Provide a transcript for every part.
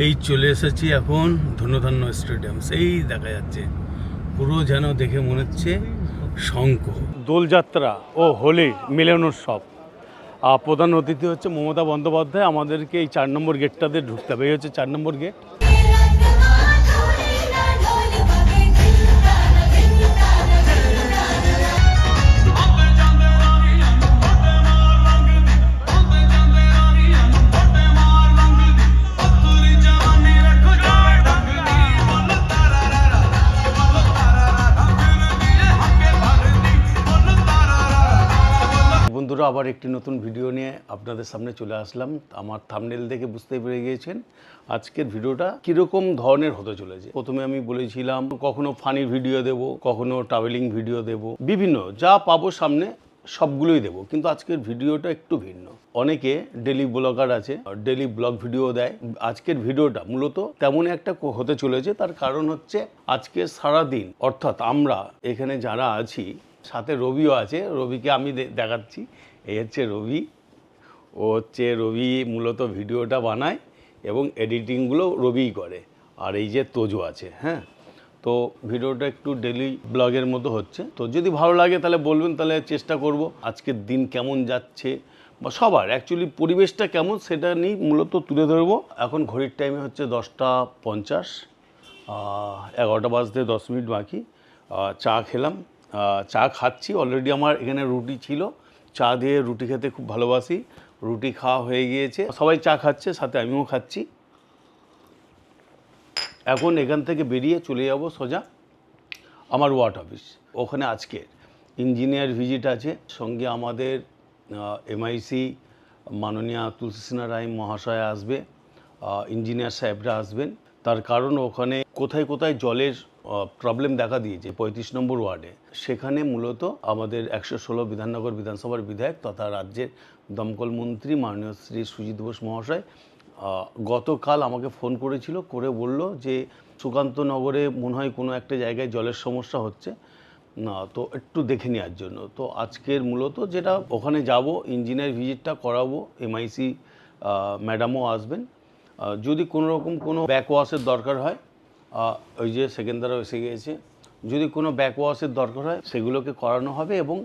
এই চলে এসেছি এখন ধন্যধন্য স্টেডিয়াম, সেই দেখা যাচ্ছে পুরো যেন দেখে মনে হচ্ছে শঙ্খ। দোলযাত্রা ও হোলি মিলন উৎসব। প্রধান অতিথি হচ্ছে মমতা বন্দ্যোপাধ্যায়। আমাদেরকে এই 4 নম্বর গেটটাতে ঢুকতে হবে। এই হচ্ছে 4 নম্বর গেট। বন্ধুরা, আবার একটি নতুন ভিডিও নিয়ে আপনাদের সামনে চলে আসলাম। আমার থাম্বনেল দেখে বুঝতে পেরে গিয়েছেন আজকের ভিডিওটা কীরকম ধরনের হতে চলেছে। প্রথমে আমি বলেছিলাম কখনো ফানি ভিডিও দেব, কখনো ট্রাভেলিং ভিডিও দেব, বিভিন্ন যা পাবো সামনে সবগুলোই দেব। কিন্তু আজকের ভিডিওটা একটু ভিন্ন। অনেকে ডেলি ব্লগার আছে, ডেলি ব্লগ ভিডিও দেয়। আজকের ভিডিওটা মূলত তেমন একটা হতে চলেছে। তার কারণ হচ্ছে আজকে সারাদিন, অর্থাৎ আমরা এখানে যারা আছি, সাথে রবিও আছে। রবিকে আমি দেখাচ্ছি। এই হচ্ছে রবি। রবি মূলত ভিডিওটা বানায় এবং এডিটিংগুলো রবিই করে। আর এই যে তোজো আছে। হ্যাঁ, তো ভিডিওটা একটু ডেলি ব্লগের মতো হচ্ছে। তো যদি ভালো লাগে তাহলে বলবেন, তাহলে চেষ্টা করব। আজকের দিন কেমন যাচ্ছে বা সবার অ্যাকচুয়ালি পরিবেশটা কেমন সেটা নিয়ে মূলত তুলে ধরবো। এখন ঘড়ির টাইমে হচ্ছে 10টা 50, 11টা বাজতে 10 মিনিট বাকি। চা খেলাম, চা খাচ্ছি। অলরেডি আমার এখানে রুটি ছিল, চা দিয়ে রুটি খেতে খুব ভালোবাসি। রুটি খাওয়া হয়ে গিয়েছে, সবাই চা খাচ্ছে, সাথে আমিও খাচ্ছি। এখন এখান থেকে বেরিয়ে চলে যাব সোজা আমার ওয়ার্ড অফিস। ওখানে আজকে ইঞ্জিনিয়ার ভিজিট আছে। সঙ্গে আমাদের এমআইসি মাননীয় তুলসী সিনহা রায় মহাশয় আসবে, ইঞ্জিনিয়ার সাহেবরা আসবেন। তার কারণ ওখানে কোথায় কোথায় জলের প্রবলেম দেখা দিয়েছে 35 নম্বর ওয়ার্ডে। সেখানে মূলত আমাদের 116 বিধাননগর বিধানসভার বিধায়ক তথা রাজ্যের দমকল মন্ত্রী মাননীয় শ্রী সুজিত বোস মহাশয় গতকাল আমাকে ফোন করেছিল, করে বলল যে সুকান্তনগরে মনে হয় কোনো একটা জায়গায় জলের সমস্যা হচ্ছে না, তো একটু দেখে নেওয়ার জন্য। তো আজকের মূলত যেটা ওখানে যাব, ইঞ্জিনিয়ার ভিজিটটা করাবো। এমআইসি ম্যাডামও আসবেন। যদি কোনো রকম কোনো ব্যাক ওয়াশের দরকার হয়, ওই যে সেকেন্দারও এসে গিয়েছে, যদি কোনো ব্যাক ওয়াশের দরকার হয় সেগুলোকে করানো হবে। এবং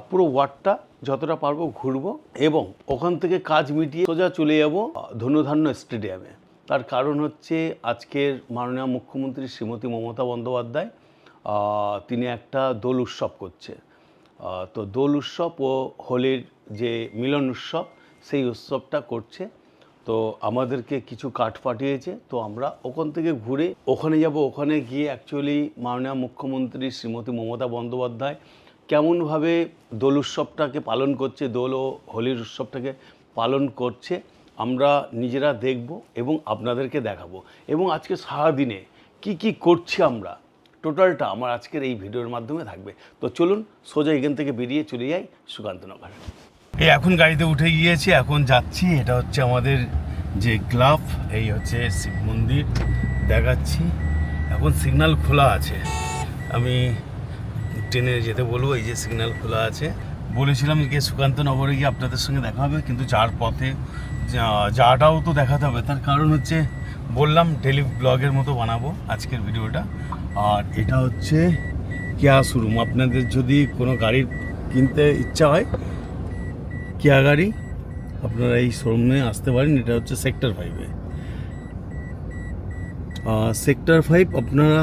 পুরো ওয়ার্ডটা যতটা পারবো ঘুরবো এবং ওখান থেকে কাজ মিটিয়ে সোজা চলে যাব ধন্যধন্য স্টেডিয়ামে। তার কারণ হচ্ছে আজকের মাননীয় মুখ্যমন্ত্রী শ্রীমতী মমতা বন্দ্যোপাধ্যায় তিনি একটা দোল উৎসব করছে। তো দোল উৎসব ও হোলির যে মিলন উৎসব, সেই উৎসবটা করছে। তো আমাদেরকে কিছু কাঠ পাঠিয়েছে, তো আমরা ওখান থেকে ঘুরে ওখানে যাব। ওখানে গিয়ে অ্যাকচুয়ালি মাননীয় মুখ্যমন্ত্রী শ্রীমতী মমতা বন্দ্যোপাধ্যায় কেমনভাবে দোল উৎসবটাকে পালন করছে, দোল ও হোলির উৎসবটাকে পালন করছে, আমরা নিজেরা দেখব এবং আপনাদেরকে দেখাবো। এবং আজকে সারাদিনে কি কি করছি আমরা, টোটালটা আমার আজকের এই ভিডিওর মাধ্যমে থাকবে। তো চলুন সোজা এখান থেকে বেরিয়ে চলে যাই সুকান্তনগর। এই এখন গাড়িতে উঠে গিয়েছি, এখন যাচ্ছি। এটা হচ্ছে আমাদের যে ক্লাব, এই হচ্ছে শিব মন্দির দেখাচ্ছি। এখন সিগন্যাল খোলা আছে, আমি ট্রেনে যেতে বলবো। এই যে সিগন্যাল খোলা আছে। বলেছিলাম গিয়ে সুকান্তনগরে গিয়ে আপনাদের সঙ্গে দেখা হবে, কিন্তু যার পথে যাটাও তো দেখাতে হবে। তার কারণ হচ্ছে বললাম ডেলি ব্লগের মতো বানাবো আজকের ভিডিওটা। আর এটা হচ্ছে কেয়া শোরুম। আপনাদের যদি কোনো গাড়ি কিনতে ইচ্ছা হয়, কেয়া গাড়ি, আপনারা এই শোরুমে আসতে পারেন। এটা হচ্ছে সেক্টর 5-এ। সেক্টর 5 আপনারা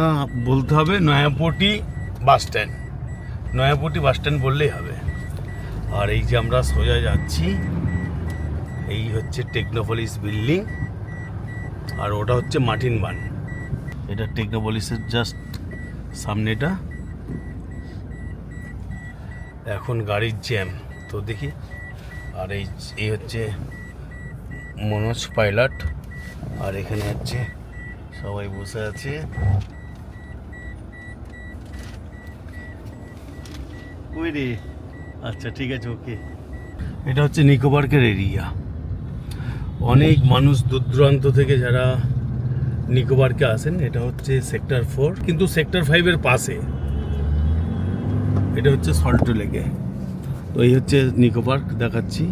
বলতে হবে Nayapatti bus stand. Nayapatti bus stand বললেই হবে। আর এই যে আমরা সোজা যাচ্ছি, এই হচ্ছে টেকনোপলিস বিল্ডিং, আর ওটা হচ্ছে মার্টিন বান। এটা টেকনোপলিসের জাস্ট সামনেটা। এখন গাড়ির জ্যাম, তো দেখি। আর এই হচ্ছে মনোজ পাইলট, আর এখানে হচ্ছে সবাই বসে আছে। ওই রে, আচ্ছা ঠিক আছে, ওকে। এটা হচ্ছে নিকো পার্কের এরিয়া। অনেক মানুষ দূর দূরান্ত থেকে যারা নিকো পার্কে আসেন। এটা হচ্ছে সেক্টর 4, কিন্তু সেক্টর 5-এর পাশে। এটা হচ্ছে সল্ট লেকে। তো এই হচ্ছে নিকো পার্ক দেখাচ্ছি।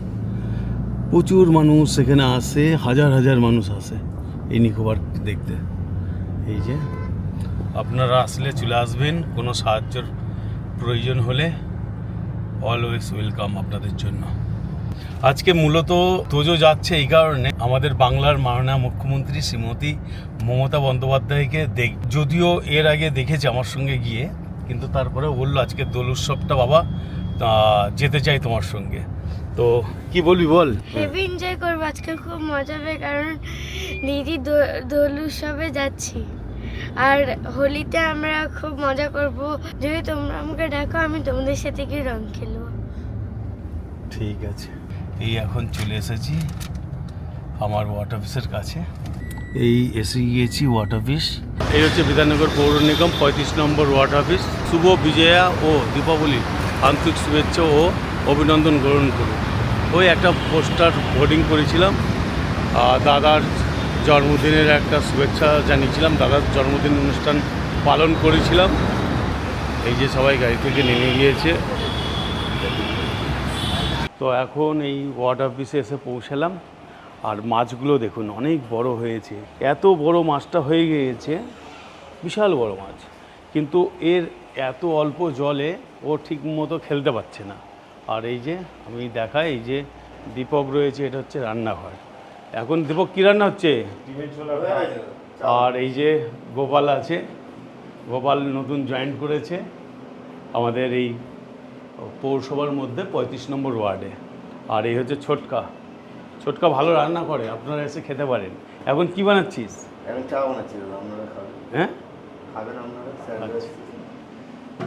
প্রচুর মানুষ এখানে আসে, হাজার হাজার মানুষ আসে। এই নিকোবর দেখতে। এই যে আপনারা আসলে চলে আসবেন, কোনো সাহায্যের প্রয়োজন হলে অলওয়েজ ওয়েলকাম আপনাদের জন্য। আজকে মূলত তোজো যাচ্ছে এই কারণে, আমাদের বাংলার মাননীয় মুখ্যমন্ত্রী শ্রীমতী মমতা বন্দ্যোপাধ্যায়কে যদিও এর আগে দেখেছে আমার সঙ্গে গিয়ে, কিন্তু তারপরে বললো আজকে দোল উৎসবটা বাবা যেতে চাই তোমার সঙ্গে। তো কি বলবি বল? হেভি এনজয় করবো আজকে, খুব মজা হবে কারণ দিদি দোল উৎসবে যাচ্ছি। আর হোলিতে আমরা খুব মজা করব, যদি তোমরা আমাকে ডাকো আমি তোমাদের সাথে গিয়ে রং খেলবো। ঠিক আছে, এই এখন চলে এসেছি আমার ওয়ার্ড অফিসের কাছে। এই এসে গিয়েছি ওয়ার্ড অফিস। এই হচ্ছে বিধাননগর পৌর নিগম 35 নম্বর ওয়ার্ড অফিস। শুভ বিজয়া ও দীপাবলি আন্তরিক শুভেচ্ছা ও অভিনন্দন গ্রহণ করুন। ওই একটা পোস্টার হোর্ডিং করেছিলাম, দাদার জন্মদিনের একটা শুভেচ্ছা জানিয়েছিলাম, দাদার জন্মদিন অনুষ্ঠান পালন করেছিলাম। এই যে সবাই গাড়ি থেকে নেমে গিয়েছে। তো এখন এই ওয়ার্ড অফিসে এসে পৌঁছালাম। আর মাছগুলো দেখুন অনেক বড় হয়েছে, এত বড় মাছটা হয়ে গিয়েছে, বিশাল বড় মাছ, কিন্তু এর এত অল্প জলে ও ঠিক মতো খেলতে পারছে না। আর এই যে আমি দেখাই, এই যে দীপক রয়েছে, এটা হচ্ছে রান্নাঘর। এখন দীপক কী রান্না হচ্ছে? আর এই যে গোপাল আছে, গোপাল নতুন জয়েন করেছে আমাদের এই পৌরসভার মধ্যে 35 নম্বর ওয়ার্ডে। আর এই হচ্ছে ছোটকা, ছোটকা ভালো রান্না করে, আপনারা এসে খেতে পারেন। এখন কি বানাচ্ছিস? এখন চা বানাচ্ছি, আপনারা খাবেন? হ্যাঁ, খাবেন আপনারা? আচ্ছা,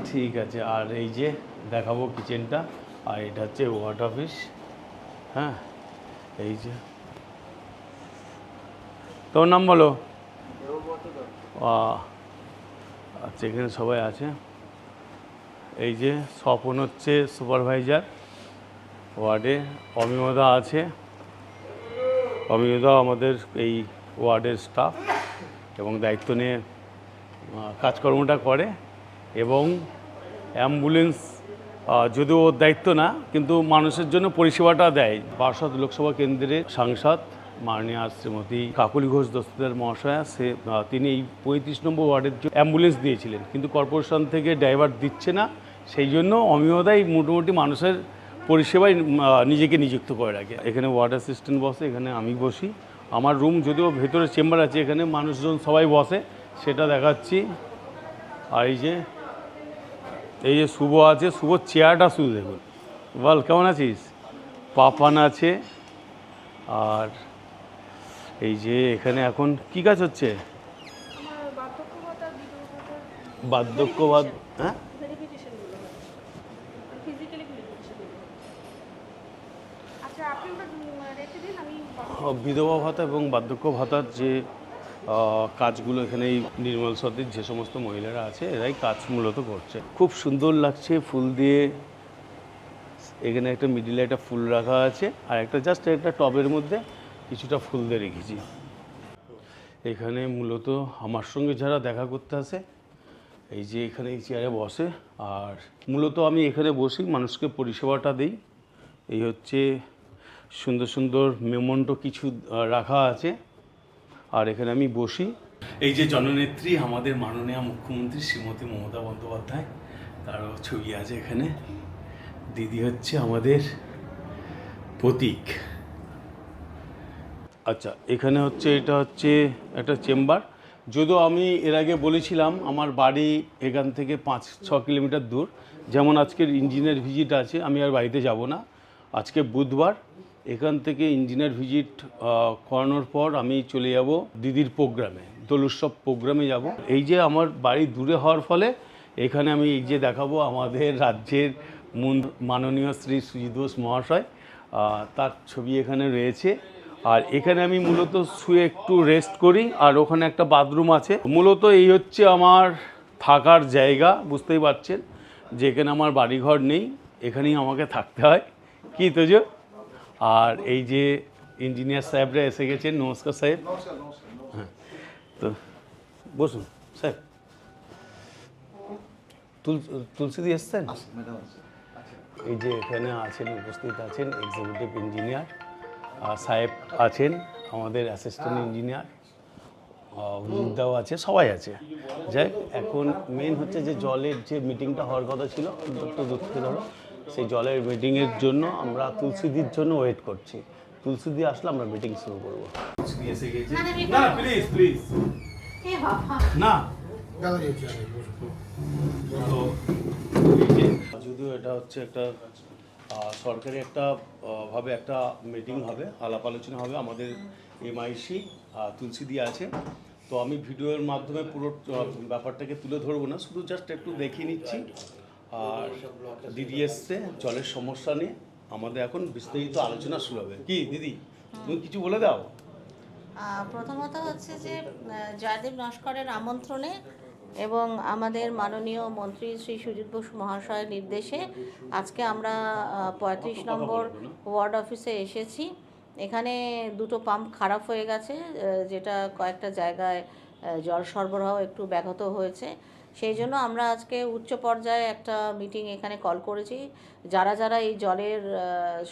ঠিক আছে। আর এই যে দেখাবো কিচেনটা, আর এটা হচ্ছে ওয়ার্ড অফিস। হ্যাঁ, এই যে তোর নাম বলো। আচ্ছা, এখানে সবাই আছে। এই যে স্বপন হচ্ছে সুপারভাইজার ওয়ার্ডে, অমিয়দা আছে, অমিয়দা আমাদের এই ওয়ার্ডের স্টাফ এবং দায়িত্ব নিয়ে কাজকর্মটা করে। এবং অ্যাম্বুলেন্স যদিও ওর দায়িত্ব না, কিন্তু মানুষের জন্য পরিষেবাটা দেয়। বারাসত লোকসভা কেন্দ্রের সাংসদ মাননীয়া শ্রীমতী কাকলি ঘোষ দস্তিদার মহাশয়া, তিনি এই 35 নম্বর ওয়ার্ডের জন্য অ্যাম্বুলেন্স দিয়েছিলেন, কিন্তু কর্পোরেশন থেকে ড্রাইভার দিচ্ছে না, সেই জন্য অমিয়দাই মোটামুটি মানুষের পরিষেবায় নিজেকে নিযুক্ত করে রাখে। এখানে ওয়ার্ড অ্যাসিস্ট্যান্ট বসে, এখানে আমি বসি। আমার রুম যদিও ভেতরে চেম্বার আছে, এখানে মানুষজন সবাই বসে, সেটা দেখাচ্ছি। আর এই যে শুভ আছে, শুভ চেয়ারটা শুধু দেখুন। বল কেমন আছিস? পাপান আছে। আর এই যে এখানে এখন কি কাজ হচ্ছে? বার্ধক্য ভাতা, হ্যাঁ, বিধবা ভাতা এবং বার্ধক্য ভাতার যে কাজগুলো এখানে এই নির্মল সদের যে সমস্ত মহিলারা আছে, এরাই কাজ মূলত করছে। খুব সুন্দর লাগছে ফুল দিয়ে। এখানে একটা মিডিলে একটা ফুল রাখা আছে, আর একটা জাস্ট একটা টবের মধ্যে কিছুটা ফুল দিয়ে রেখেছি। এখানে মূলত আমার সঙ্গে যারা দেখা করতে আসে, এই যে এখানে এই চেয়ারে বসে, আর মূলত আমি এখানে বসি, মানুষকে পরিষেবাটা দিই। এই হচ্ছে সুন্দর সুন্দর মেমন্টো কিছু রাখা আছে, আর এখানে আমি বসি। এই যে জননেত্রী আমাদের মাননীয় মুখ্যমন্ত্রী শ্রীমতী মমতা বন্দ্যোপাধ্যায়, তারও ছবি আছে এখানে। দিদি হচ্ছে আমাদের প্রতীক। আচ্ছা, এখানে হচ্ছে, এটা হচ্ছে একটা চেম্বার। যদিও আমি এর আগে বলেছিলাম আমার বাড়ি এখান থেকে 5-6 কিলোমিটার দূর। যেমন আজকের ইঞ্জিনিয়ার ভিজিট আছে, আমি আর বাড়িতে যাব না, আজকে বুধবার। এখান থেকে ইঞ্জিনিয়ার ভিজিট করানোর পর আমি চলে যাব দিদির প্রোগ্রামে, দোল উৎসব প্রোগ্রামে যাব। এই যে আমার বাড়ি দূরে হওয়ার ফলে এখানে আমি এই যে দেখাবো আমাদের রাজ্যের মাননীয় শ্রী সুজিত বোস মহাশয়, তার ছবি এখানে রয়েছে। আর এখানে আমি মূলত শুয়ে একটু রেস্ট করি, আর ওখানে একটা বাথরুম আছে। মূলত এই হচ্ছে আমার থাকার জায়গা, বুঝতেই পারছেন যে এখানে আমার বাড়িঘর নেই, এখানেই আমাকে থাকতে হয়। কি তোজো? আর এই যে ইঞ্জিনিয়ার সাহেবরা এসে গেছেন, নমস্কার সাহেব। হ্যাঁ, তো বসুন স্যার। তুলসীদি এসছেন? এই যে এখানে আছেন, উপস্থিত আছেন এক্সিকিউটিভ ইঞ্জিনিয়ার সাহেব আছেন, আমাদের অ্যাসিস্ট্যান্ট ইঞ্জিনিয়ার মুদ্রাও আছে, সবাই আছে। যাই এখন মেন হচ্ছে যে জলের যে মিটিংটা হওয়ার কথা ছিল একটু দুঃখিত ধরো, সেই জলের মিটিংয়ের জন্য আমরা তুলসীদির জন্য ওয়েট করছি। তুলসীদি আসলে আমরা মিটিং শুরু করবো। এসে গেছে না, প্লিজ প্লিজ না। তো এই যে যদিও এটা হচ্ছে একটা সরকারি একটা ভাবে একটা মিটিং হবে, আলাপ আলোচনা হবে। আমাদের এমআইসি তুলসীদি আছে, তো আমি ভিডিওর মাধ্যমে পুরো ব্যাপারটাকে তুলে ধরবো না, শুধু জাস্ট একটু দেখিয়ে নিচ্ছি। আর দিদি এসছে জলের সমস্যা নিয়ে, আমাদের এখন বিস্তারিত আলোচনা শুরু হবে। কি দিদি তুমি কিছু বলে দাও। প্রথমত হচ্ছে যে জয়দেব নস্করের আমন্ত্রণে এবং আমাদের মাননীয় মন্ত্রী শ্রী সুজিত বোস মহাশয়ের নির্দেশে আজকে আমরা 35 নম্বর ওয়ার্ড অফিসে এসেছি। এখানে দুটো পাম্প খারাপ হয়ে গেছে, যেটা কয়েকটা জায়গায় জল সরবরাহ একটু ব্যাহত হয়েছে। সেই জন্য আমরা আজকে উচ্চ পর্যায়ে একটা মিটিং এখানে কল করেছি। যারা যারা এই জলের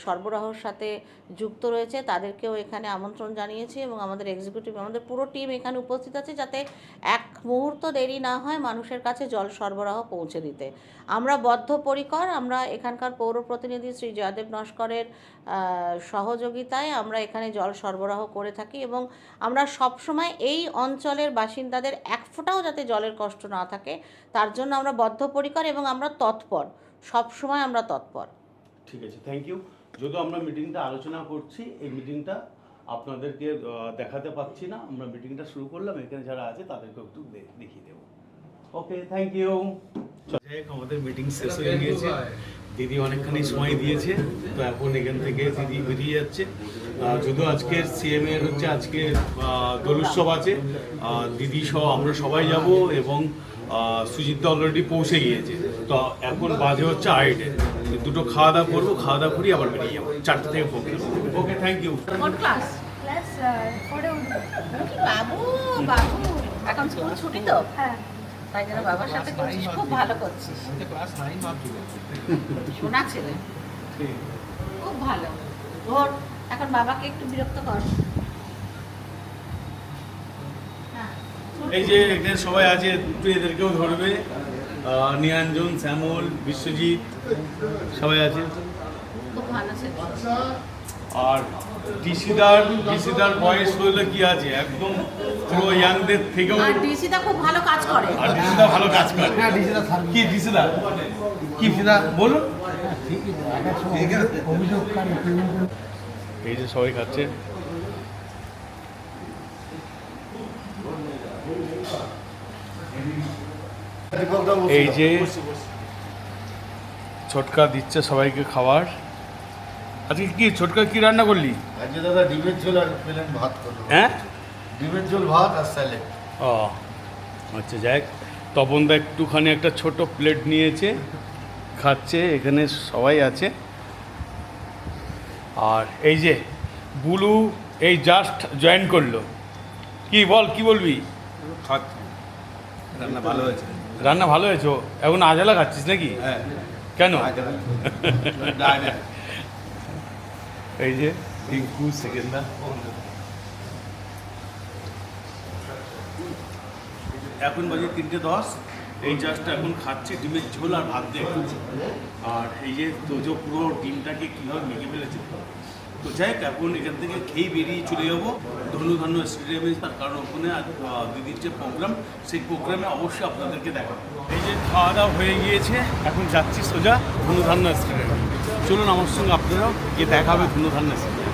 সরবরাহের সাথে যুক্ত রয়েছে তাদেরকেও এখানে আমন্ত্রণ জানিয়েছি এবং আমাদের এক্সিকিউটিভ, আমাদের পুরো টিম এখানে উপস্থিত আছে, যাতে এক মুহূর্ত দেরি না হয় মানুষের কাছে জল সরবরাহ পৌঁছে দিতে। আমরা বদ্ধপরিকর। আমরা এখানকার পৌর প্রতিনিধি শ্রী জয়দেব নস্করের সহযোগিতায় আমরা এখানে জল সরবরাহ করে থাকি এবং আমরা সবসময় এই অঞ্চলের বাসিন্দাদের এক ফোঁটাও যাতে জলের কষ্ট না থাকে তার জন্য আমরা বদ্ধপরিকর এবং আমরা তৎপর, সবসময় আমরা তৎপর। ঠিক আছে, থ্যাংক ইউ। যদিও আমরা মিটিংটা আলোচনা করছি, এই মিটিংটা আপনাদেরকে দেখাতে পাচ্ছি না, আমরা মিটিংটা শুরু করলাম, এখানে যারা আছে তাদেরকে একটু দেখিয়ে দেবো। ওকে, থ্যাংক ইউ। আমাদের মিটিং শেষ হয়ে গিয়েছে, দিদি অনেকখানি সময় দিয়েছে, তো এখন এখান থেকে দিদি বেরিয়ে যাচ্ছে। যদিও আজকে সিএম এর হচ্ছে আজকে দোল উৎসব আছে, দিদি সহ আমরা সবাই যাব এবং সুজিত অলরেডি পৌঁছে গিয়েছে। তো এখন বাজে হচ্ছে 8টে, দুটো খাওয়া দাওয়া করবো, খাওয়া দাওয়া করি আবার বেরিয়ে যাবো 4টে থেকে প্রোগ্রাম। Okay, thank you. কোন ক্লাস? ক্লাস 4-এ উঠবো। বাবু বাবু এখন স্কুল ছুটি তো, হ্যাঁ। তাই জন্য বাবার সাথে করছিস, খুব ভালো করছিস। শোনা ছেলে, খুব ভালো। ওর এখন বাবাকে একটু বিরক্ত কর। এই যে এখানে সবাই আছে, তুই এদেরকেও ধরবে, নিরঞ্জন, শ্যামল, বিশ্বজিৎ সবাই আছে। খুব ভালো ছেলে। আর ডিসিদার বয়স হইলে কি আছে, একদম পুরো ইয়াংদের থেকেও। আর ডিসিদা খুব ভালো কাজ করে। আর ডিসিদা ভালো কাজ করে। কি ডিসিদা বলুন। এই যে সবাই খাচ্ছে। এই যে ছোটকা দিচ্ছে সবাইকে খাবার। আজকে কি ছোটকা কি রান্না করলি? আজকে দাদা ডিমের ঝোল আর প্লেন ভাত করবো। হ্যাঁ, ডিমের ঝোল, ভাত আর স্যালাড। ও আচ্ছা, যাক। তপনদা একটুখানি একটা ছোট প্লেট নিয়েছে, খাচ্ছে। এখানে সবাই আছে। আর এই যে বুলু এই জাস্ট জয়েন করলো। কি বল, কি বলবি? খাচ্ছি, রান্না ভালো হয়েছে। রান্না ভালো হয়েছে। এখন আজালা খাচ্ছিস নাকি? হ্যাঁ। কেন? এই যে টিঙ্কু সেকেন্ডা, এখন বাজে 3:10। এই জাস্ট এখন খাচ্ছে ডিমের ঝোল আর ভাত দিয়ে। আর এই যে তোজো পুরো ডিমটাকে কীভাবে মেখে ফেলেছে। তো যাই হোক, এখন এখান থেকে খেয়ে বেরিয়ে চলে যাবো ধন্য স্টেডিয়ামে, তার কারণ ওখানে দিদির যে প্রোগ্রাম, সেই প্রোগ্রামে অবশ্যই আপনাদেরকে দেখাবো। এই যে খাওয়া দাওয়া হয়ে গিয়েছে, এখন যাচ্ছি সোজা ধন্য স্টেডিয়ামে। চলুন আমার সঙ্গে আপনারাও গিয়ে দেখা হবে ধন্য স্টেডিয়ামে।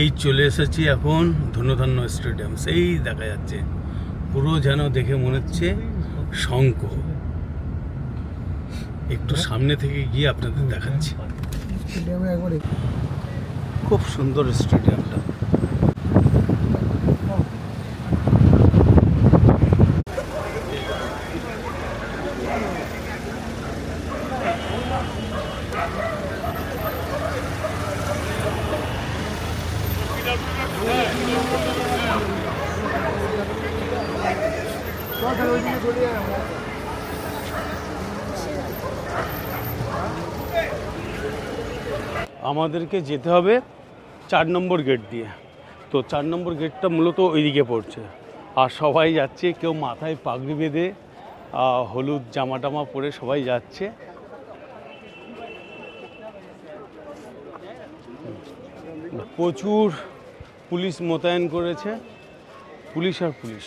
এই চলে এসেছি এখন ধন্য স্টেডিয়াম, সেই দেখা যাচ্ছে পুরো, যেন দেখে মনে হচ্ছে শঙ্খ। একটু সামনে থেকে গিয়ে আপনাদের দেখাচ্ছি। খুব সুন্দর স্টেডিয়ামটা। আমাদেরকে যেতে হবে 4 নম্বর গেট দিয়ে। তো 4 নম্বর গেটটা মূলত ওইদিকে পড়ছে, আর সবাই যাচ্ছে, কেউ মাথায় পাগড়ি বেঁধে হলুদ জামা টামা পরে সবাই যাচ্ছে। প্রচুর পুলিশ মোতায়েন করেছে, পুলিশ আর পুলিশ।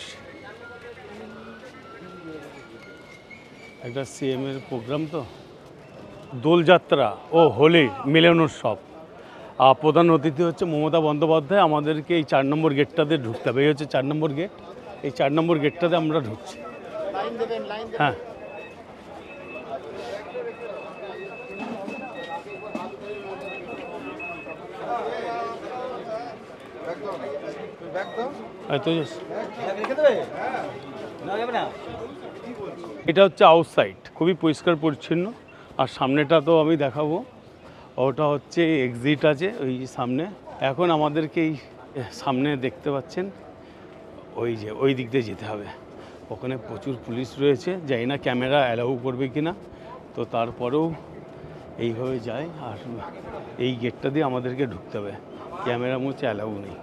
একটা সিএমের প্রোগ্রাম, তো দোলযাত্রা ও হোলি মিলন উৎসব। প্রধান অতিথি হচ্ছে মমতা বন্দ্যোপাধ্যায়। আমাদেরকে এই 4 নম্বর গেটটাতে ঢুকতে হবে। এই হচ্ছে 4 নম্বর গেট, এই 4 নম্বর গেটটাতে আমরা ঢুকছি। হ্যাঁ, এটা হচ্ছে আউটসাইড, খুবই পরিষ্কার পরিচ্ছন্ন। আর সামনেটা তো আমি দেখাবো, ওটা হচ্ছে এক্সিট আছে ওই সামনে। এখন আমাদেরকে এই সামনে দেখতে পাচ্ছেন, ওই যে ওই দিক দিয়ে যেতে হবে। ওখানে প্রচুর পুলিশ রয়েছে, জানি না ক্যামেরা অ্যালাউ করবে কিনা। তো তারপরেও এইভাবে যায়, আর এই গেটটা দিয়ে আমাদেরকে ঢুকতে হবে। ক্যামেরা মুছে অ্যালাউ নেই।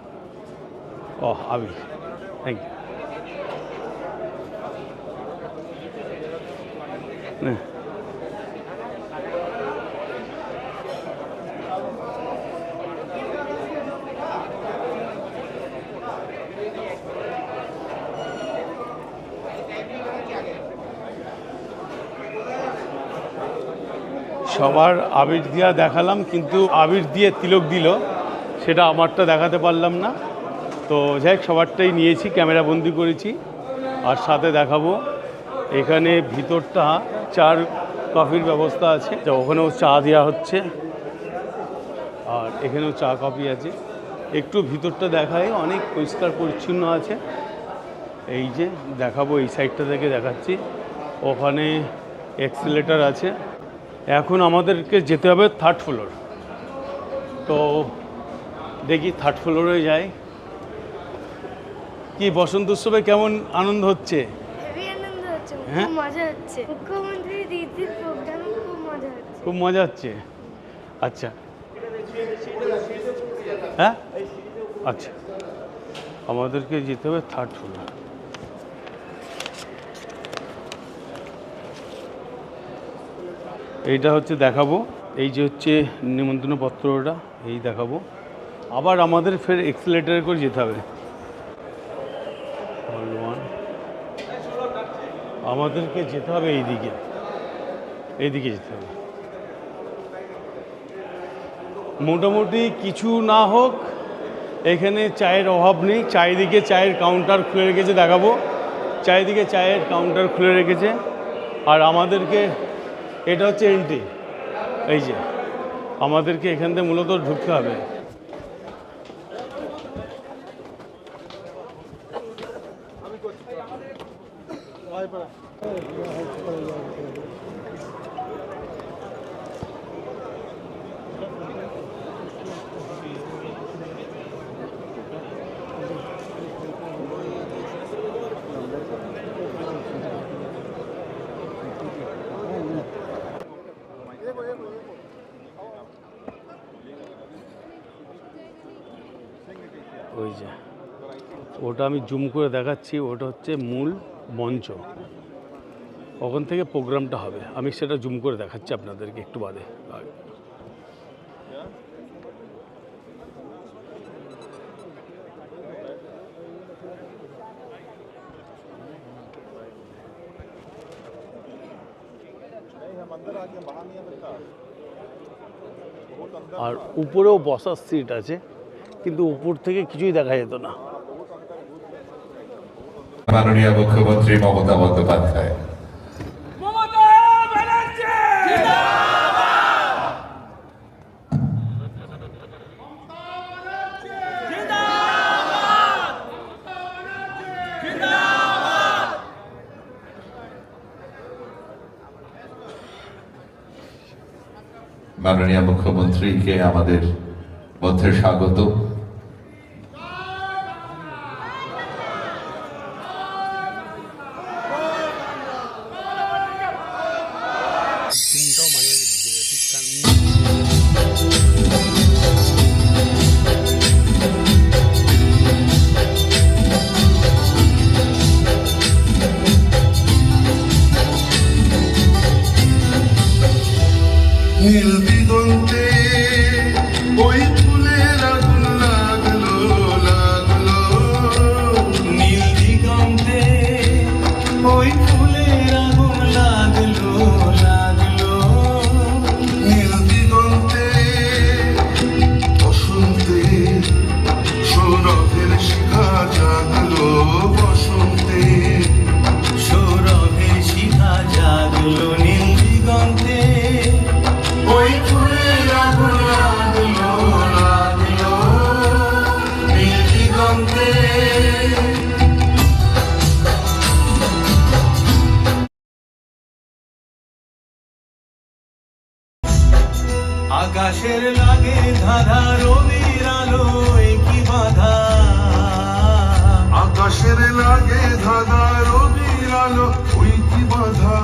আবি, থ্যাংক ইউ। সবার আবির দিয়া দেখালাম, কিন্তু আবির দিয়ে তিলক দিল, সেটা আমারটা দেখাতে পারলাম না। তো যাই হোক, সবারটাই নিয়েছি, ক্যামেরা বন্দি করেছি। আর সাথে দেখাবো এখানে ভিতরটা চার কফির ব্যবস্থা আছে, ওখানেও চা দেওয়া হচ্ছে, আর এখানেও চা কফি আছে। একটু ভিতরটা দেখায়, অনেক পরিষ্কার পরিচ্ছন্ন আছে। এই যে দেখাবো, এই সাইডটা থেকে দেখাচ্ছি, ওখানে এক্সিলেটার আছে। এখন আমাদেরকে যেতে হবে 3rd ফ্লোর। তো দেখি 3rd ফ্লোরে যাই। কি বসন্ত উৎসবে কেমন আনন্দ হচ্ছে? হেভি আনন্দ হচ্ছে, হ্যাঁ? খুব মজা হচ্ছে। মুখ্যমন্ত্রী দিদির প্রোগ্রামে খুব মজা হচ্ছে। খুব মজা হচ্ছে। আচ্ছা, হ্যাঁ, আচ্ছা, আমাদেরকে যেতে হবে 3rd ফ্লোর। এইটা হচ্ছে দেখাবো, এই যে হচ্ছে নিমন্ত্রণ পত্রটা, এই দেখাবো। আবার আমাদের ফের এক্সিলেটারে করে যেতে হবে। আমাদেরকে যেতে হবে এইদিকে, এইদিকে যেতে হবে। মোটামুটি কিছু না হোক, এখানে চায়ের অভাব নেই। চারিদিকে চায়ের কাউন্টার খুলে রেখেছে, দেখাবো। চারিদিকে চায়ের কাউন্টার খুলে রেখেছে। আর আমাদেরকে, এটা হচ্ছে এন্ট্রি। এই যে আমাদেরকে এখান থেকে মূলত ঢুকতে হবে। ওই যে ওটা আমি জুম করে দেখাচ্ছি, ওটা হচ্ছে মূল মঞ্চ, ওখান থেকে প্রোগ্রামটা হবে। আমি সেটা জুম করে দেখাচ্ছি আপনাদেরকে একটু বাদে। আর উপরেও বসার সিট আছে, কিন্তু উপর থেকে কিছুই দেখা যেত না। মাননীয় মুখ্যমন্ত্রী মমতা বন্দ্যোপাধ্যায়। মাননীয় মুখ্যমন্ত্রীকে আমাদের মধ্যে স্বাগত। ওই ফুলের আগুন লাগলো লাগলো নীল দিগন্তে বসন্তে সৌরভের শিখা জাগলো বসন্তে সৌরভের শিখা জাগলো নীল দিগন্তে ওই ফুলের আগুন লাগলো লাগলো নীল দিগন্তে আকাশের লাগে ধাঁধা রবির আলোয় কি বাধা আকাশের লাগে ধাঁধা রবির আলো ওই কি বাধা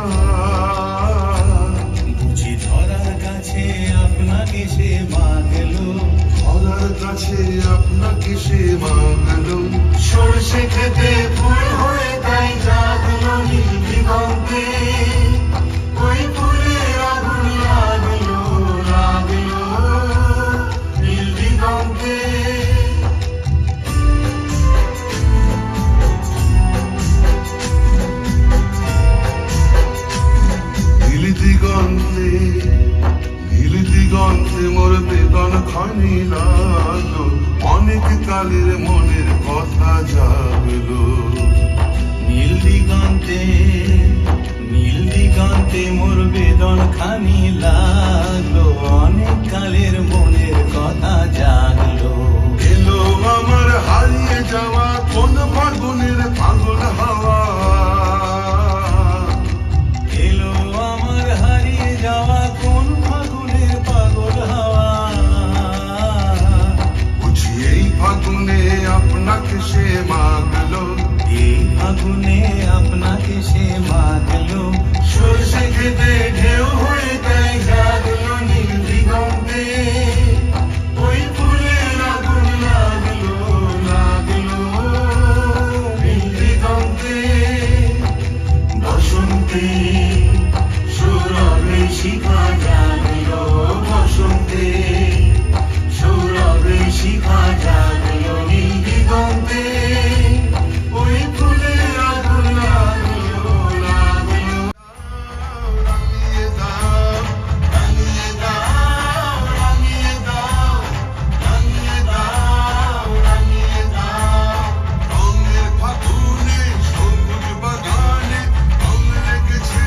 বুঝি ধরার কাছে আপনাকে সে মাগলো ধরার কাছে আপনাকে সে মাগলো সরষে খেতে ফুল হয়ে তাই জাগলো নীল দিগন্তে ওই ফুলের আগুন লাগলো লাগলো নীল দিগন্তে নীল দিগন্তে নীল দিগন্তে মোর বেদন খানি লাগলো অনেক কালের মনের কথা জাগলো নীল দিগন্তে মোর বেদন খানি লাগলো অনেক কালের মনের কথা জাগলো এলো আমার হারিয়ে যাওয়া কোন ফাগুনের পাগল হাওয়া এলো আমার হারিয়ে যাওয়া কোন ফাগুনের পাগল হাওয়া বুঝি এই ফাগুনে আপনাকে সে মাগলো এই ফাগুনে আপনাকে সে মাগলো সরষে খেতে ঢেউ হয়ে তাই জাগলো নীল দিগন্তে ওই ফুলের আগুন লাগলো লাগলো নীল দিগন্তে বসন্তে সৌরভে শিখা জাগলো বসন্তে সৌরভে শিখা জাগলো নীল দিগন্তে ওই ফুলের আগুন লাগলো লাগলো রাঙিয়ে দাও রাঙিয়ে দাও রাঙিয়ে দাও রাঙিয়ে দাও রাঙিয়ে দাও রঙের ফাগুনে সবুজ বাগানে রঙ রেখেছে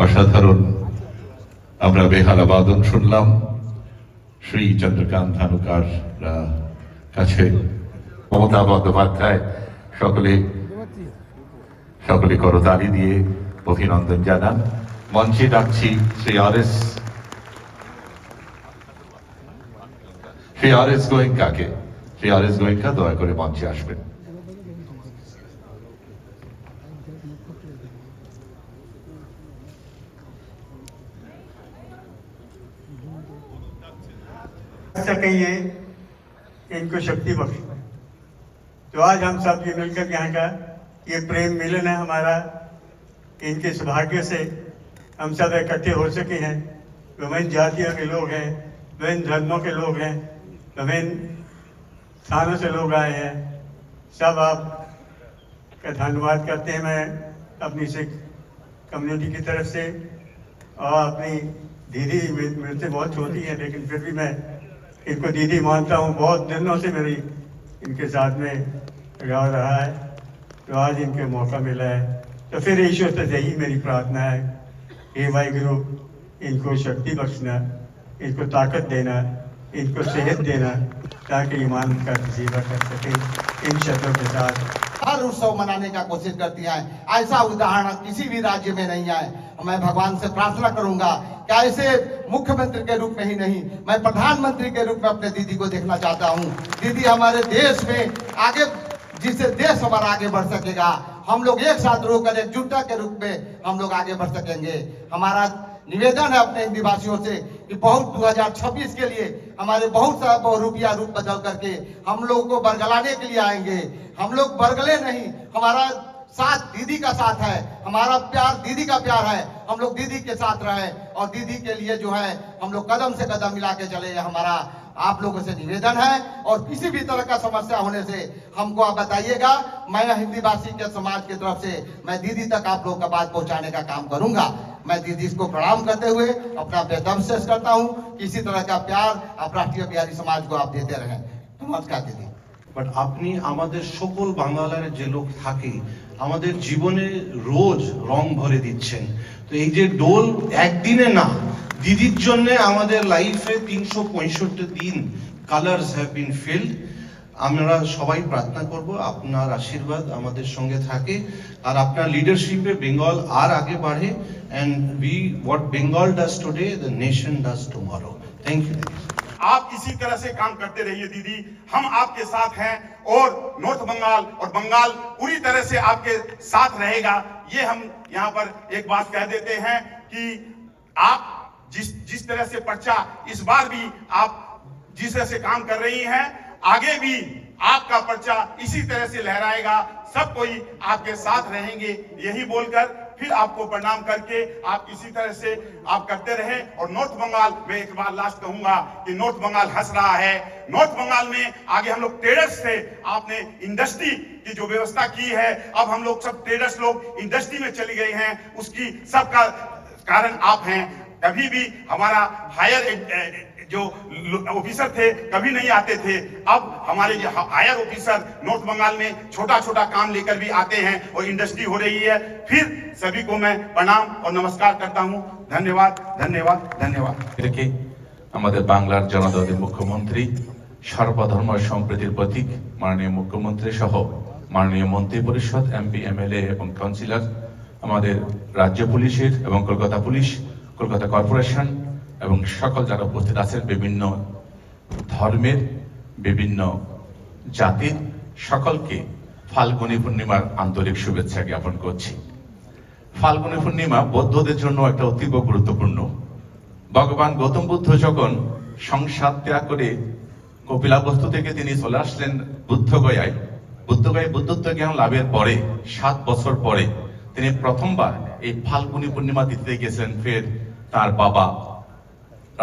অসাধারণ আমরা বেহালা বাদন শুনলাম শ্রী চন্দ্রকান্ত ধানুকার কাছে। মমতা বন্দ্যোপাধ্যায় সকলে করতালি দিয়ে অভিনন্দন জানান। মঞ্চে ডাকছি শ্রী আর এস গোয়েঙ্কাকে। শ্রী আর এস গোয়েঙ্কা দয়া করে মঞ্চে আসবেন। सकेंगे इनको शक्ति बख्श। तो आज हम सब ये मिलकर यहाँ का ये प्रेम मिलन है हमारा, इनके सौभाग्य से हम सब इकट्ठे हो सके हैं। विभिन्न जातियों के लोग हैं, विभिन्न धर्मों के लोग हैं, विभिन्न स्थानों से लोग आए हैं। सब आप का धन्यवाद करते हैं मैं अपनी सिख कम्युनिटी की तरफ से। और अपनी दीदी मेरे से बहुत छोटी है, लेकिन फिर भी मैं इनको दीदी मानता हूँ। बहुत दिनों से मेरी इनके साथ में लगाव रहा है, तो आज इनके मौका मिला है। तो फिर ईश्वर से यही मेरी प्रार्थना है, हे वाहिगुरु इनको शक्ति बख्शना, इनको ताकत देना, इनको सेहत देना, ताकि ईमान का जीवा कर सके इन शब्दों के साथ। हर उत्सव मनाने का कोशिश करती हैं, ऐसा उदाहरण किसी भी राज्य में नहीं है। मैं भगवान से प्रार्थना करूंगा कि ऐसे मुख्यमंत्री के रूप में ही नहीं, मैं प्रधानमंत्री के रूप में अपने दीदी को देखना चाहता हूं। दीदी हमारे देश में आगे, जिससे देश हमारा आगे बढ़ सकेगा। हम लोग एक साथ रहकर एकजुटता के रूप में हम लोग आगे बढ़ सकेंगे। हमारा निवेदन है अपने हिंदी भाषियों से कि बहुत 2026 के लिए हमारे बहुत सारा बहुरूपिया रूप बदल करके हम लोग को बरगलाने के लिए आएंगे। हम लोग बरगले नहीं, हमारा साथ दीदी का साथ है, हमारा प्यार दीदी का प्यार है। हम लोग दीदी के साथ रहे और दीदी के लिए जो है हम लोग कदम से कदम मिला के चले। हमारा आप लोगों से निवेदन है, और किसी भी तरह का समस्या होने से हमको आप बताइएगा। मैं हिंदी भाषी के समाज की तरफ से मैं दीदी तक आप लोग का बात पहुंचाने का काम करूंगा। मैं दीदी को प्रणाम करते हुए अपना बेदम शेष करता हूं। किसी तरह का प्यार आप राष्ट्रीय बिहारी समाज को आप देते रहें। नमस्कार दीदी। বাট আপনি আমাদের সকল বাঙালির যে লোক থাকে আমাদের জীবনে রোজ রং ভরে দিচ্ছেন। তো এই যে ডোল একদিনে না, দিদির জন্য আমাদের লাইফে 365 দিন কালারস হ্যাভ বিন ফিল্ড। আমরা সবাই প্রার্থনা করব আপনার আশীর্বাদ আমাদের সঙ্গে থাকে, আর আপনার লিডারশিপে বেঙ্গল আর আগে বাড়ে। And we what Bengal does today the nation does tomorrow. Thank you. आप इसी तरह से काम करते रहिए दीदी, हम आपके साथ हैं। और नॉर्थ बंगाल और बंगाल पूरी तरह से आपके साथ रहेगा। ये हम यहाँ पर एक बात कह देते हैं कि आप जिस तरह से पर्चा इस बार भी आप जिस तरह से काम कर रही हैं, आगे भी आपका पर्चा इसी तरह से लहराएगा। सब कोई आपके साथ रहेंगे। यही बोलकर फिर आपको प्रणाम करके आप इसी तरह से आप करते रहे। और नॉर्थ बंगाल में एक बार लास्ट कहूंगा कि नॉर्थ बंगाल हंस रहा है। नॉर्थ बंगाल में आगे हम लोग ट्रेडर्स थे, आपने इंडस्ट्री की जो व्यवस्था की है, अब हम लोग सब ट्रेडर्स लोग इंडस्ट्री में चले गए हैं। उसकी सबका कारण आप हैं। कभी भी हमारा हायर जो ऑफिसर थे कभी नहीं आते थे, अब हमारे जो हायर ऑफिसर नॉर्थ बंगाल में छोटा छोटा काम लेकर भी आते हैं और इंडस्ट्री हो रही है। फिर सभी को मैं प्रणाम और नमस्कार करता हूं। धन्यवाद धन्यवाद धन्यवाद। আমাদের বাংলার জনদলের মুখ্যমন্ত্রী, সর্বধর্ম সম্প্রীতির প্রতীক মাননীয় মুখ্যমন্ত্রী সহ মাননীয় মন্ত্রী পরিষদ, এমপি, এমএলএ এবং কাউন্সিলর, আমাদের রাজ্য পুলিশের এবং কলকাতা পুলিশ, কলকাতা কর্পোরেশন এবং সকল যারা উপস্থিত আছেন, বিভিন্ন ধর্মের বিভিন্ন জাতির সকলকে ফাল্গুনী পূর্ণিমার আন্তরিক শুভেচ্ছা জ্ঞাপন করছি। ফাল্গুনী পূর্ণিমা বৌদ্ধদের জন্য একটা অতীব গুরুত্বপূর্ণ। ভগবান গৌতম বুদ্ধ যখন সংসার ত্যাগ করে কপিলাবস্তু থেকে তিনি চলে আসলেন বুদ্ধগয়ায়, বুদ্ধত্ব জ্ঞান লাভের পরে 7 বছর পরে তিনি প্রথমবার এই ফাল্গুনী পূর্ণিমা তিথিতে গেছেন। ফের তার বাবা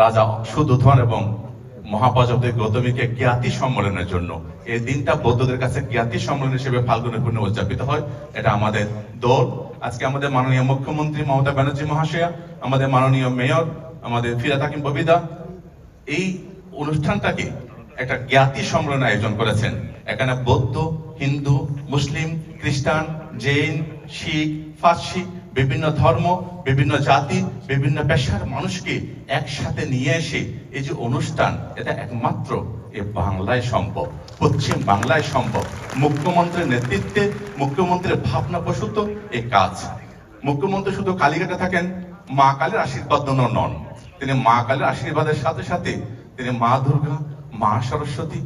রাজা সুদূধন এবং মহাপ্রজাপতি গৌতমীকে জ্ঞাতি সম্মেলনের জন্য এই দিনটা বৌদ্ধদের কাছে জ্ঞাতি সম্মেলন হিসেবে ফাল্গুনী পূর্ণিমা উদযাপিত হয়। এটা আমাদের দল। আজকে আমাদের মাননীয় মুখ্যমন্ত্রী মমতা ব্যানার্জি মহাশয়া, আমাদের মাননীয় মেয়র, আমাদের ফিরাদ হাকিম ববিদা এই অনুষ্ঠানটাকে একটা জ্ঞাতি সম্মেলন আয়োজন করেছেন। এখানে বৌদ্ধ, হিন্দু, মুসলিম, খ্রিস্টান, জৈন, শিখ, ফার্সি, বিভিন্ন ধর্ম, বিভিন্ন জাতি, বিভিন্ন পেশার মানুষকে একসাথে নিয়ে এসে এই যে অনুষ্ঠান, এটা একমাত্র এই বাংলায় সম্ভব, পশ্চিম বাংলায় সম্ভব। মুখ্যমন্ত্রীর নেতৃত্বে, মুখ্যমন্ত্রীর ভাবনা প্রসূত এই কাজ। মুখ্যমন্ত্রী শুধু কালীঘাটে থাকেন মা কালীর আশীর্বাদ নন, তিনি মা কালীর আশীর্বাদের সাথে সাথে তিনি মা দুর্গা, মা সরস্বতী,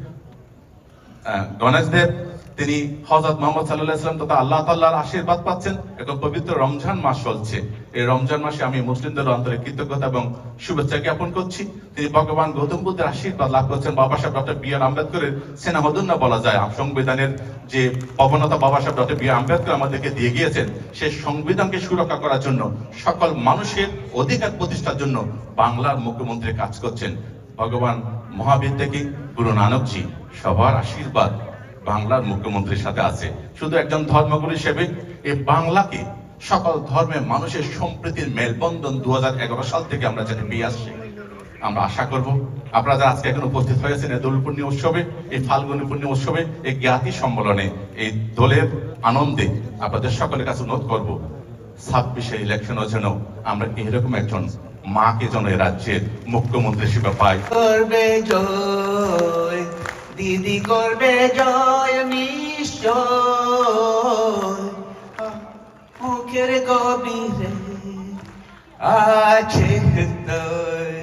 গণেশ দেব, তিনি হযরত মুহাম্মদ সাল্লাল্লাহু আলাইহি ওয়াসাল্লাম তথা আল্লাহ তাআলার আশীর্বাদ পাচ্ছেন। এখন পবিত্র রমজান মাস চলছে, এই রমজান মাসে আমি মুসলিমদের অন্তরে কৃতজ্ঞতা এবং শুভেচ্ছা জ্ঞাপন করছি। তিনি ভগবান গৌতম বুদ্ধের আশীর্বাদ লাভ করছেন। বাবা সাহেব ডক্টর বি আর আম্বেদকরের স্নেহধন্য বলা যায়, সংবিধানের যে প্রবণতা বাবা সাহেব ডক্টর বি আর আম্বেদকর আমাদেরকে দিয়ে গিয়েছেন, সেই সংবিধানকে সুরক্ষা করার জন্য, সকল মানুষের অধিকার প্রতিষ্ঠার জন্য বাংলার মুখ্যমন্ত্রী কাজ করছেন। ভগবান মহাবীর থেকে গুরু নানকজি, সবার আশীর্বাদ বাংলার মুখ্যমন্ত্রীর সাথে আছে। শুধু একজন ধর্মগুরু হিসেবে এই বাংলাকে সকল ধর্মের মানুষের সম্প্রীতির মেলবন্ধন 2011 সাল থেকে আমরা যাতে পেয়ে আসছি, আমরা আশা করব আপনারা যারা আজকে এখন উপস্থিত হয়েছেন এই দোল পূর্ণিমা উৎসবে, এই ফাল্গুনী পূর্ণিমা উৎসবে, এই জ্ঞাতি সম্মেলনে, এই দোলের আনন্দে আপনাদের সকলের কাছে অনুরোধ করব 26 ইলেকশনের জন্য আমরা এরকম একজন মাকে যেন এই রাজ্যের মুখ্যমন্ত্রী হিসেবে পাই। করবে জয় দিদি, করবে জয় নিশ্চয়, মুখের গভীরে আছে হৃদয়,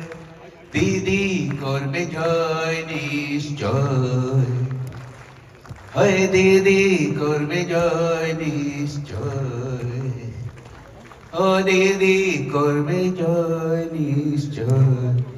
দিদি করবে জয় নিশ্চয়, হয় দিদি করবে জয় নিশ্চয়, ও দিদি করবে জয় নিশ্চয়।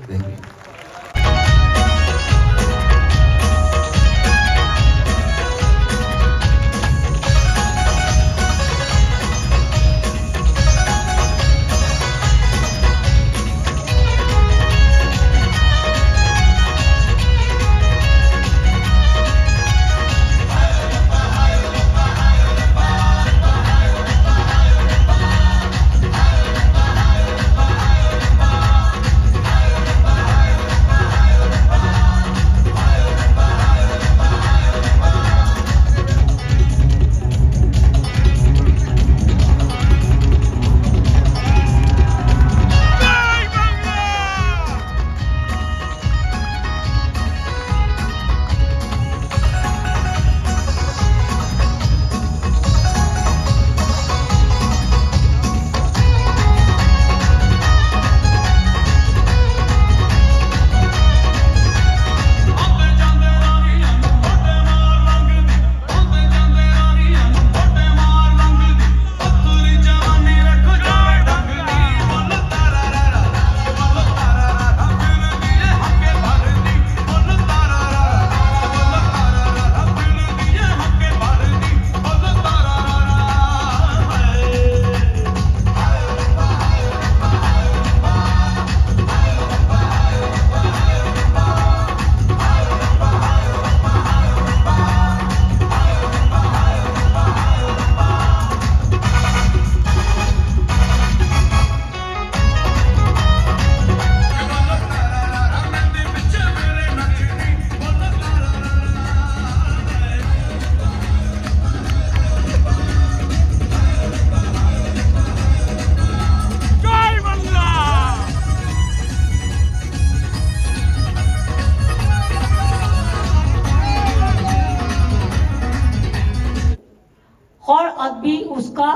हर आदमी उसका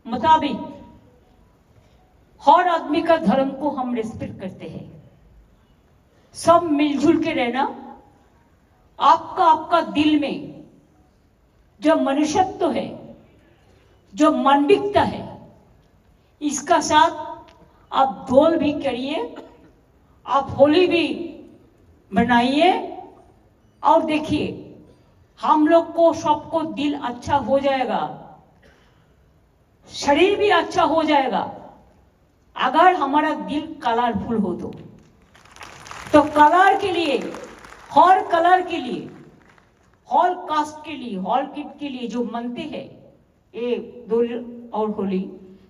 मुताबिक, हर आदमी का धर्म को हम रिस्पेक्ट करते हैं। सब मिलजुल के रहना, आपका आपका दिल में जो मनुष्यत्व है, जो मानविकता है, इसका साथ आप डोल भी करिए, आप होली भी मनाइए और देखिए हम लोग को सबको दिल अच्छा हो जाएगा, शरीर भी अच्छा हो जाएगा अगर हमारा दिल कलरफुल हो तो कलर के लिए, हर कलर के लिए, हर कास्ट के लिए, हर किट के लिए जो मनते हैं ये दोल और होली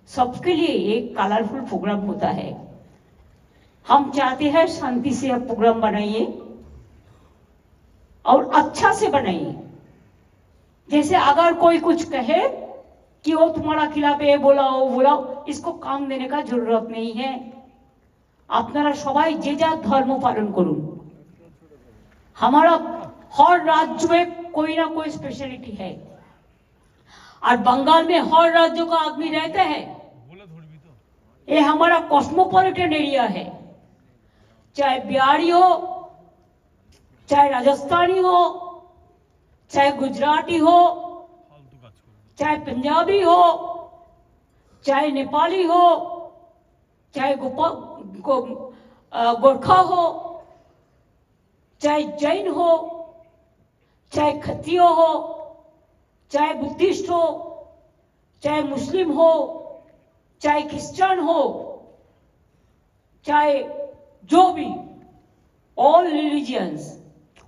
सबके लिए एक कलरफुल प्रोग्राम होता है। हम चाहते हैं शांति से आप प्रोग्राम बनाइए और अच्छा से बनाइए। जैसे अगर कोई कुछ कहे कि वो तुम्हारा खिलाफ ये बोला वो बोला, इसको काम देने का जरूरत नहीं है। আপনারা সবাই যে যার ধর্ম পালন করুন। हमारा हर राज्य में कोई ना कोई स्पेशलिटी है और बंगाल में हर राज्य का आदमी रहते हैं। ये हमारा कॉस्मोपॉलिटन एरिया है, चाहे बिहारी हो, चाहे राजस्थानी हो, चाहे गुजराती हो, चाहे पंजाबी हो, चाहे नेपाली हो, चाहे गोरखा हो, चाहे जैन हो, चाहे खत्रिय हो, चाहे बुद्धिस्ट हो, चाहे मुस्लिम हो, चाहे क्रिश्चियन हो, चाहे जो भी, all religions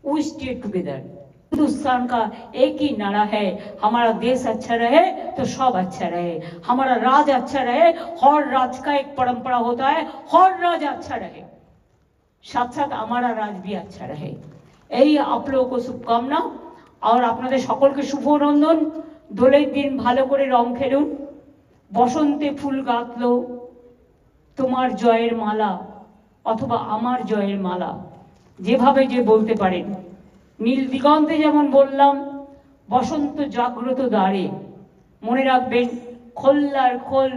we stay together. Hindustan का एक ही नारा है, हमारा देश अच्छा रहे तो सब अच्छा रहे, हमारा राज अच्छा रहे। हर राज का एक परंपरा होता है, हर राज अच्छा रहे, साथ साथ हमारा राज भी अच्छा रहे। यही आप लोगों को शुभकामना और আপনাদের সকলকে শুভ অভিনন্দন। দোলের দিন ভালো করে রং খেলুন। বসন্তে ফুল গাঁথলো তোমার জয়ের মালা অথবা আমার জয়ের মালা, যেভাবে যে বলতে পারেন। নীল দিগন্তে যেমন বললাম, বসন্ত জাগ্রত দ্বারে, মনে রাখবেন খোল্লার খোল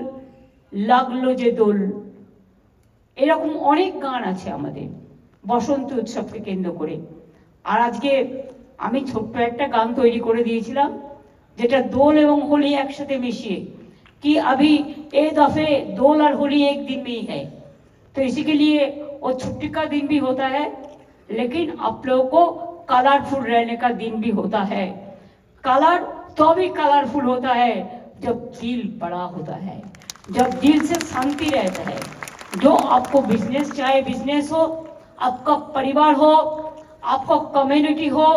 লাগলো যে দোল। এরকম অনেক গান আছে আমাদের বসন্ত উৎসবকে কেন্দ্র করে। আর আজকে আমি ছোট্ট একটা গান তৈরি করে দিয়েছিলাম, যেটা দোল এবং হোলি একসাথে মিশিয়ে, कि अभी ए दफे दोल और होली एक दिन में ही है, तो इसी के लिए वो छुट्टी का दिन भी होता है, लेकिन आप लोगों को कलरफुल रहने का दिन भी होता है। कलर तो भी कलरफुल होता है जब दिल बड़ा होता है, जब दिल से शांति रहता है। जो आपको बिजनेस, चाहे बिजनेस हो, आपका परिवार हो, आपका कम्युनिटी हो,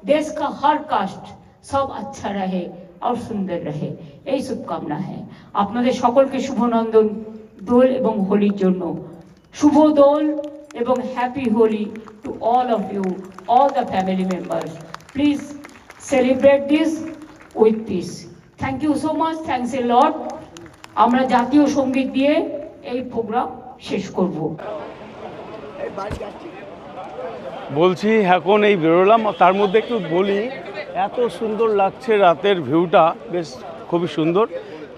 देश का हर कास्ट सब अच्छा रहे और सुंदर रहे, এই শুভকামনা है। আপনাদের সকলকে শুভনন্দন দোল এবং হোলির জন্য। শুভ দোল এবং happy Holi to all of you, all the family members. Please celebrate this with peace. Thank you so much, thanks a lot. আমরা জাতীয় সঙ্গীত দিয়ে এই প্রোগ্রাম শেষ করব। বলছি এখন এই বেরোলাম, তার মধ্যে একটু বলি, এত সুন্দর লাগছে রাতের ভিউটা, বেশ খুবই সুন্দর।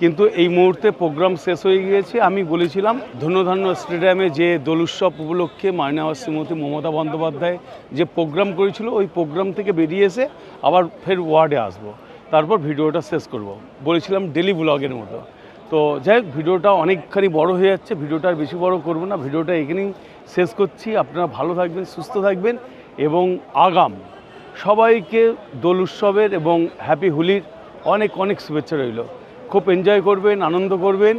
কিন্তু এই মুহূর্তে প্রোগ্রাম শেষ হয়ে গিয়েছে। আমি বলেছিলাম ধন্যধান্য স্টেডিয়ামে যে দোল উৎসব উপলক্ষে মাননীয় শ্রীমতী মমতা বন্দ্যোপাধ্যায় যে প্রোগ্রাম করেছিল, ওই প্রোগ্রাম থেকে বেরিয়ে এসে আবার ফের ওয়ার্ডে আসবো, তারপর ভিডিওটা শেষ করব। বলেছিলাম ডেলি ব্লগের মতো। তো যাই হোক, ভিডিওটা অনেকখানি বড় হয়ে যাচ্ছে, ভিডিওটা আর বেশি বড় করব না, ভিডিওটা এখানেই শেষ করছি। আপনারা ভালো থাকবেন, সুস্থ থাকবেন এবং আগাম সবাইকে দোল উৎসবের এবং হ্যাপি হোলির অনেক অনেক শুভেচ্ছা রইল। খুব এনজয় করবেন, আনন্দ করবেন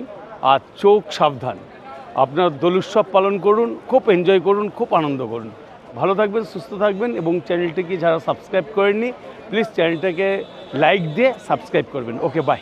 আর চোখ সাবধান। আপনারা দোল উৎসব পালন করুন, খুব এনজয় করুন, খুব আনন্দ করুন। ভালো থাকবেন, সুস্থ থাকবেন এবং চ্যানেলটিকে যারা সাবস্ক্রাইব করেননি প্লিজ চ্যানেলটাকে লাইক দিয়ে সাবস্ক্রাইব করবেন। ওকে, বাই।